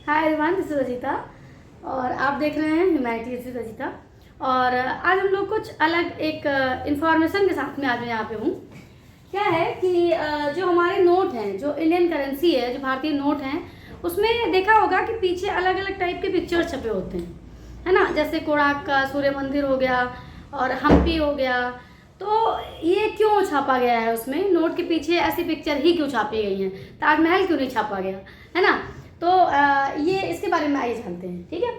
Hi everyone, this is Rajita और आप देख रहे हैं ह्यूमैनिटीज विद रजिता। और आज हम लोग कुछ अलग एक इंफॉर्मेशन के साथ में आज मैं यहाँ पे हूँ। क्या है कि जो हमारे नोट हैं, जो इंडियन करेंसी है, जो भारतीय नोट हैं, उसमें देखा होगा कि पीछे अलग अलग टाइप के पिक्चर छपे होते हैं, है ना। जैसे कोणार्क का सूर्य मंदिर हो गया और हम्पी हो गया। तो ये क्यों छापा गया है? उसमें नोट के पीछे ऐसी पिक्चर ही क्यों छापी गई हैं? ताजमहल क्यों नहीं छापा गया, है ना। तो ये इसके बारे में आइए जानते हैं। ठीक है,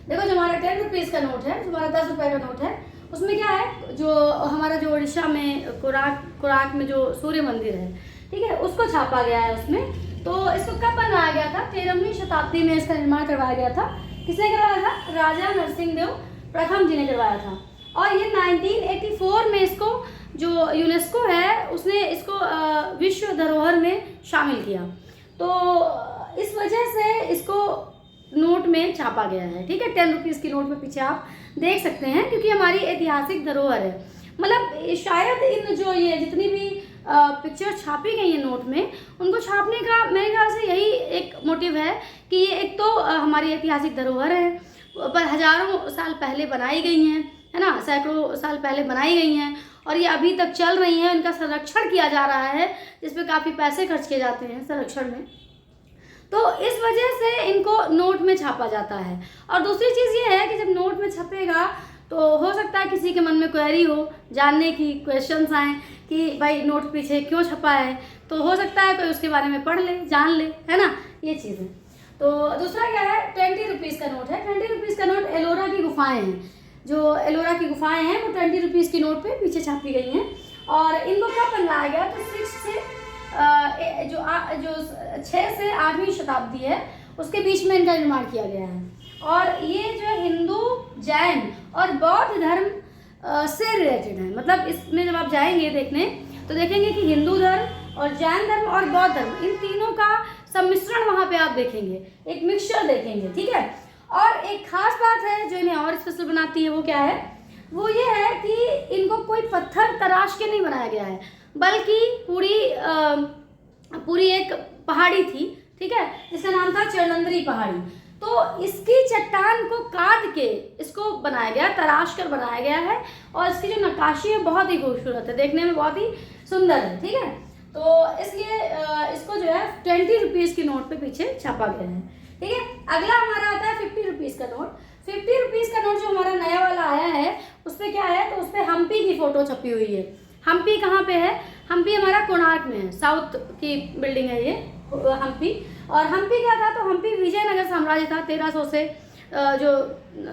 देखो जो हमारा 10 रुपीज़ का नोट है, जो हमारा 10 रुपये का नोट है, उसमें क्या है, जो हमारा जो उड़ीसा में कोणार्क में जो सूर्य मंदिर है, ठीक है, उसको छापा गया है उसमें। तो इसको कब बनाया गया था? 13वीं शताब्दी में इसका निर्माण करवाया गया था। किसने करवाया था? राजा नरसिंह देव प्रथम जी ने करवाया था। और ये 1984 में इसको जो यूनेस्को है उसने इसको विश्व धरोहर में शामिल किया। तो इस वजह से इसको नोट में छापा गया है। ठीक है, 10 रुपीज़ की नोट में पीछे आप देख सकते हैं, क्योंकि हमारी ऐतिहासिक धरोहर है। मतलब शायद इन जो ये जितनी भी पिक्चर छापी गई है नोट में, उनको छापने का मेरे ख्याल से यही एक मोटिव है कि ये एक तो हमारी ऐतिहासिक धरोहर है, पर हज़ारों साल पहले बनाई गई हैं, है ना, सैकड़ों साल पहले बनाई गई हैं और ये अभी तक चल रही हैं। इनका संरक्षण किया जा रहा है, जिस पे काफ़ी पैसे खर्च किए जाते हैं संरक्षण में। तो इस वजह से इनको नोट में छापा जाता है। और दूसरी चीज़ ये है कि जब नोट में छपेगा तो हो सकता है किसी के मन में क्वेरी हो, जानने की क्वेश्चंस आएँ कि भाई नोट पीछे क्यों छपा है। तो हो सकता है कोई उसके बारे में पढ़ ले, जान ले, है ना, ये चीज़ है। तो दूसरा क्या है, 20 रुपीज़ का नोट है। 20 रुपीज़ का नोट एलोरा की गुफाएँ हैं। जो एलोरा की गुफाएँ हैं वो 20 रुपीज़ की नोट पे पीछे छापी गई हैं। और इनको कब बनवाया गया? तो 6 से 8वीं शताब्दी है, उसके बीच में इनका निर्माण किया गया है। और ये जो हिंदू, जैन और बौद्ध धर्म से रिलेटेड है। मतलब इसमें जब आप जाएंगे देखने तो देखेंगे कि हिंदू धर्म और जैन धर्म और बौद्ध धर्म, इन तीनों का सम्मिश्रण वहाँ पे आप देखेंगे, एक मिक्सचर देखेंगे। ठीक है, और एक खास बात है जो इन्हें और स्पेशल बनाती है, वो क्या है? वो ये है कि इनको कोई पत्थर तराश के नहीं बनाया गया है, बल्कि पूरी एक पहाड़ी थी, ठीक है, जिसका नाम था चरणंदरी पहाड़ी। तो इसकी चट्टान को काट के इसको बनाया गया, तराश कर बनाया गया है। और इसकी जो नक्काशी है बहुत ही खूबसूरत है, देखने में बहुत ही सुंदर है। ठीक है, तो इसलिए इसको जो है 20 रुपीज़ की नोट पे पीछे छापा गया है। ठीक है, अगला हमारा आता है 50 रुपीज़ का नोट। 50 रुपीज़ का नोट जो हमारा नया वाला आया है, उस पर क्या है? तो उस पर हम्पी की फ़ोटो छपी हुई है। हम्पी कहाँ पे है? हम्पी हमारा कोणार्क में है, साउथ की बिल्डिंग है ये हम्पी। और हम्पी क्या था? तो हम्पी विजयनगर साम्राज्य था। 1300 से जो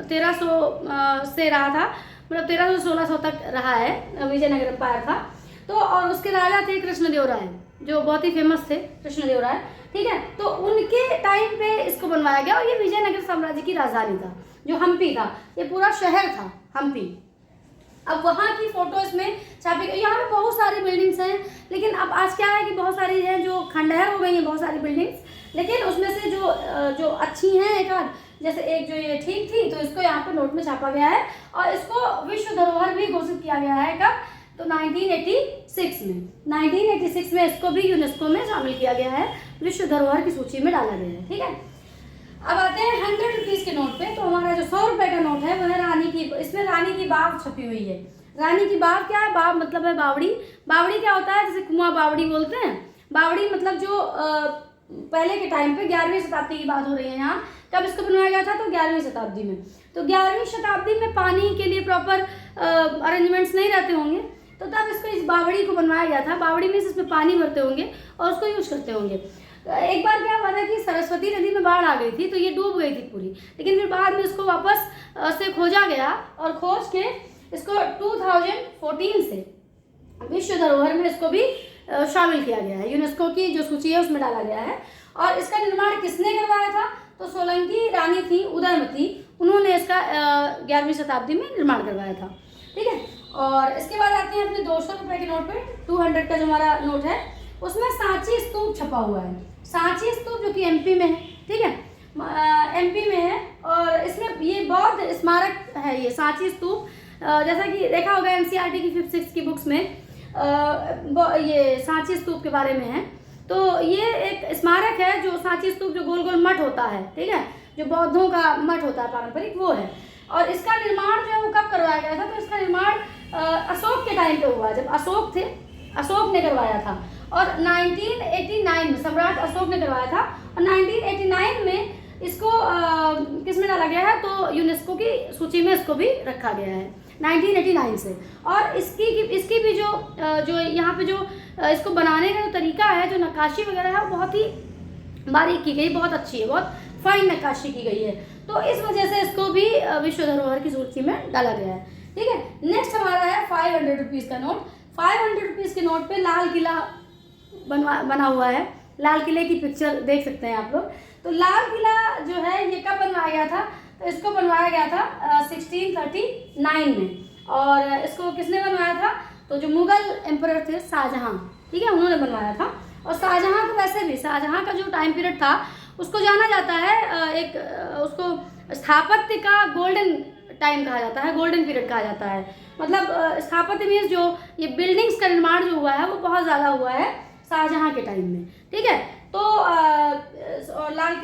1300 से रहा था, मतलब 1300 से 1600 तक रहा है, विजयनगर एम्पायर था। तो और उसके राजा थे कृष्णदेवराय, जो बहुत ही फेमस थे कृष्णदेवराय। ठीक है, तो उनके टाइम पे इसको बनवाया गया। और ये विजयनगर साम्राज्य की राजधानी था, जो हम्पी था, ये पूरा शहर था हम्पी। अब वहाँ की फोटो इसमें छापी गई। यहाँ पे बहुत सारी बिल्डिंग्स हैं, लेकिन अब आज क्या है कि बहुत सारी हैं जो खंडहर हो गई हैं, बहुत सारी बिल्डिंग्स। लेकिन उसमें से जो अच्छी हैं एक आध, जैसे एक जो ये ठीक थी, तो इसको यहाँ पे नोट में छापा गया है। और इसको विश्व धरोहर भी घोषित किया गया है। कब? तो 1986 में। 1986 में इसको भी यूनेस्को में शामिल किया गया है, विश्व धरोहर की सूची में डाला गया है। ठीक है, अब आते हैं 100 रुपीज़ के नोट पे। तो हमारा जो 100 रुपये का नोट है वह रानी की, इसमें रानी की बाव छपी हुई है। रानी की बाव क्या है? बाव मतलब है बावड़ी। बावड़ी क्या होता है? जैसे कुआं बावड़ी बोलते हैं। बावड़ी मतलब जो पहले के टाइम पे 11वीं शताब्दी की बात हो रही है यहाँ। कब इसको बनवाया गया था? तो 11वीं शताब्दी में। तो 11वीं शताब्दी में पानी के लिए प्रॉपर अरेंजमेंट्स नहीं रहते होंगे, तो तब इसको इस बावड़ी को बनवाया गया था। बावड़ी में इसमें पानी भरते होंगे और उसको यूज करते होंगे। एक बार क्या हुआ था कि सरस्वती नदी में बाढ़ आ गई थी, तो ये डूब गई थी पूरी। लेकिन फिर बाद में इसको वापस से खोजा गया और खोज के इसको 2014 से विश्व धरोहर में इसको भी शामिल किया गया है। यूनेस्को की जो सूची है उसमें डाला गया है। और इसका निर्माण किसने करवाया था? तो सोलंकी रानी थी उदयमती, उन्होंने इसका 11वीं शताब्दी में निर्माण करवाया था। ठीक है, और इसके बाद आते हैं अपने 200 रुपये के नोट पे। 200 का जो हमारा नोट है उसमें सांची स्तूप छपा हुआ है। सांची स्तूप जो कि एमपी में है। ठीक है, एमपी में है। और इसमें ये बौद्ध स्मारक है, ये सांची स्तूप। जैसा कि देखा होगा एनसीईआरटी की 5th 6th की बुक्स में ये सांची स्तूप के बारे में है। तो ये एक स्मारक है जो सांची स्तूप, जो गोल गोल मठ होता है, ठीक है, जो बौद्धों का मठ होता है पारंपरिक, वो है। और इसका निर्माण जो है वो कब करवाया गया था, तो इसका निर्माण अशोक के टाइम पे हुआ, जब अशोक थे, अशोक ने करवाया था। और 1989 में सम्राट अशोक ने करवाया था, और 1989 में इसको किस में डाला गया है, तो यूनेस्को की सूची में इसको भी रखा गया है 1989 से। और इसकी भी जो यहाँ पे जो इसको बनाने का जो तरीका है, जो नक्काशी वगैरह है, वो बहुत ही बारीक की गई, बहुत अच्छी है, बहुत फाइन नक्काशी की गई है। तो इस वजह से इसको भी विश्व धरोहर की सूची में डाला गया है, ठीक है। नेक्स्ट हमारा है 500 रुपीज़ का नोट। 500 रुपीज़ के नोट पे लाल किला बना हुआ है, लाल किले की पिक्चर देख सकते हैं आप लोग। तो लाल किला जो है ये कब बनवाया गया था, तो इसको बनवाया गया था 1639 में। और इसको किसने बनवाया था, तो जो मुगल एम्परर थे शाहजहां, ठीक है, उन्होंने बनवाया था। और शाहजहां को वैसे भी, शाहजहां का जो टाइम पीरियड था उसको जाना जाता है, उसको स्थापत्य का गोल्डन टाइम कहा जाता है, गोल्डन पीरियड कहा जाता है। मतलब स्थापत्य मीन्स जो ये बिल्डिंग्स का निर्माण जो हुआ है वो बहुत ज़्यादा हुआ है शाहजहां के टाइम में, ठीक है। तो लाल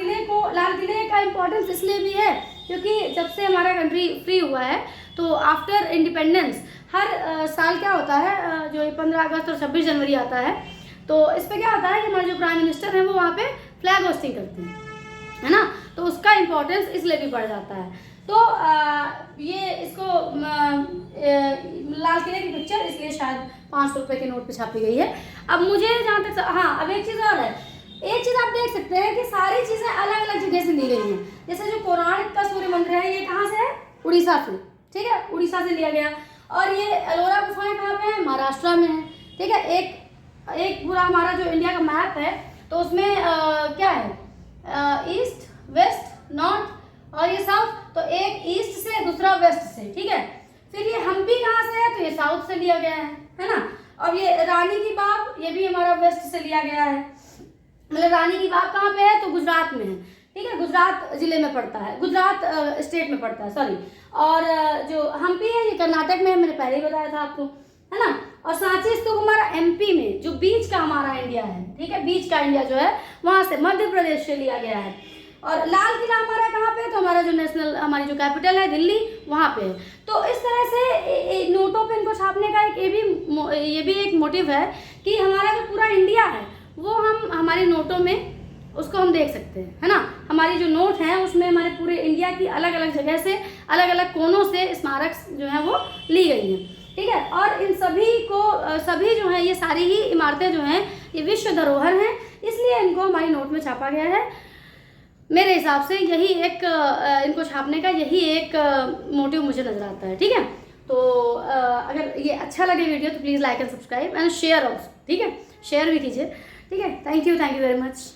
किले का इम्पोर्टेंस इसलिए भी है क्योंकि जब से हमारा कंट्री फ्री हुआ है, तो आफ्टर इंडिपेंडेंस हर साल क्या होता है, जो 15 अगस्त और 26 जनवरी आता है, तो इस पर क्या होता है कि हमारे जो प्राइम मिनिस्टर हैं वो वहाँ पे फ्लैग होस्टिंग करते हैं, है ना। तो उसका इम्पोर्टेंस इसलिए भी बढ़ जाता है। तो ये इसको लाल किले की पिक्चर इसलिए शायद 500 रुपये के नोट पे छापी गई है। अब मुझे जहाँ तक, हाँ, अब एक चीज़ और है, एक चीज़ आप देख सकते हैं कि सारी चीज़ें अलग अलग जगह से ली गई हैं। जैसे जो पौराणिक का सूर्य मंदिर है, ये कहाँ से है, उड़ीसा से, ठीक है, उड़ीसा से लिया गया। और ये एलोरा गुफाएं कहाँ पे है, महाराष्ट्र में है, ठीक है। एक पूरा हमारा जो इंडिया का मैप है, तो उसमें क्या है, ईस्ट, वेस्ट, नॉर्थ और ये साउथ। तो एक ईस्ट से, दूसरा वेस्ट से, ठीक है। फिर ये हम्पी कहाँ से है, तो ये साउथ से लिया गया है ना। और ये रानी की बाग, ये भी हमारा वेस्ट से लिया गया है। मतलब रानी की बाग कहाँ पे है, तो गुजरात में है, ठीक है, गुजरात जिले में पड़ता है, गुजरात स्टेट में पड़ता है, सॉरी। और जो हम्पी है ये कर्नाटक में है, मैंने पहले ही बताया था आपको, है ना। और सांची स्तूप हमारा एमपी में, जो बीच का हमारा इंडिया है, ठीक है, बीच का इंडिया जो है वहाँ से, मध्य प्रदेश से लिया गया है। और लाल किला हमारा कहाँ पे है, तो हमारा जो नेशनल, हमारी जो कैपिटल है दिल्ली, वहाँ पे है। तो इस तरह से नोटों पे इनको छापने का एक ये भी एक मोटिव है कि हमारा जो पूरा इंडिया है वो हम हमारे नोटों में उसको हम देख सकते हैं, है ना। हमारी जो नोट हैं उसमें हमारे पूरे इंडिया की अलग अलग जगह से, अलग अलग कोनों से स्मारक जो हैं वो ली गई हैं, ठीक है। और इन सभी जो हैं, ये सारी ही इमारतें जो हैं ये विश्व धरोहर हैं, इसलिए इनको हमारी नोट में छापा गया है। मेरे हिसाब से यही एक इनको छापने का यही एक मोटिव मुझे नज़र आता है, ठीक है। तो अगर ये अच्छा लगे वीडियो तो please like and subscribe and share also, ठीक है, शेयर भी कीजिए, ठीक है। Thank you very much.